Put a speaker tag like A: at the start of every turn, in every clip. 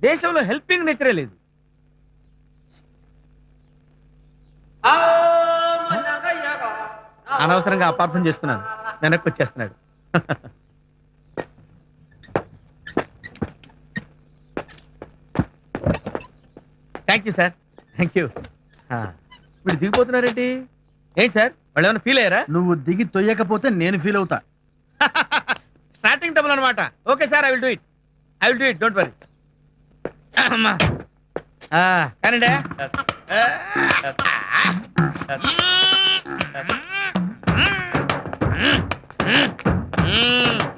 A: దేశంలో హెల్పింగ్ నేచరే లేదు. అనవసరంగా అపార్థం చేసుకున్నాను. వెనక్కి వచ్చేస్తున్నాడు. Thank you sir, thank you. ఇప్పుడు దిగిపోతున్నారేంటి? ఏంటి సార్, వాళ్ళు ఏమైనా ఫీల్ అయ్యారా?
B: నువ్వు దిగి తొయ్యకపోతే నేను ఫీల్ అవుతా.
A: స్టార్టింగ్ డబుల్ అనమాట. Okay sir, I will do it, don't worry. కానండి.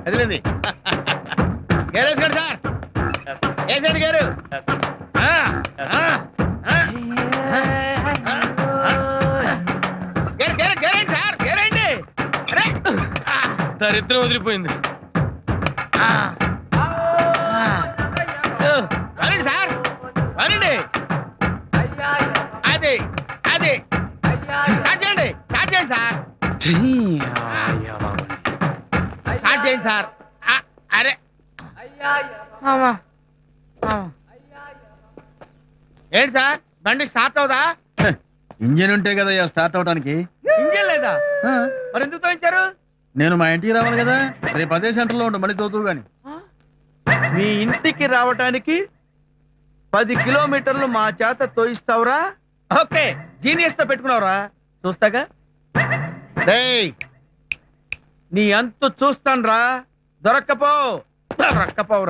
A: అదిలేంది. గ్యారేజ్ గారు సార్, ఏసైడ్ గారు. సార్ గేరేండి.
C: దరిద్రం వదిలిపోయింది.
A: వరండి సార్, వరండి. అది అది స్టార్ట్ చేయండి సార్. స్టార్ట్ చేయండి సార్. అరే ఏంటి సార్, బండి స్టార్ట్ అవుదా?
B: ఇంజిన్ ఉంటే కదా స్టార్ట్ అవడానికి.
A: ఇంజిన్ లేదా? మరి ఎందుకు తోయించారు?
B: నేను మా ఇంటికి రావాలి కదా, రేపు అదే సెంటర్లో ఉండు, మళ్ళీ తోతూ గాని.
A: మీ ఇంటికి రావటానికి 10 కిలోమీటర్లు మా చేత తోయిస్తావురా? ఓకే, జీనియస్ తో పెట్టుకున్నావురా, చూస్తాగా. నీ అంతు చూస్తాను రా. దొరక్కపో.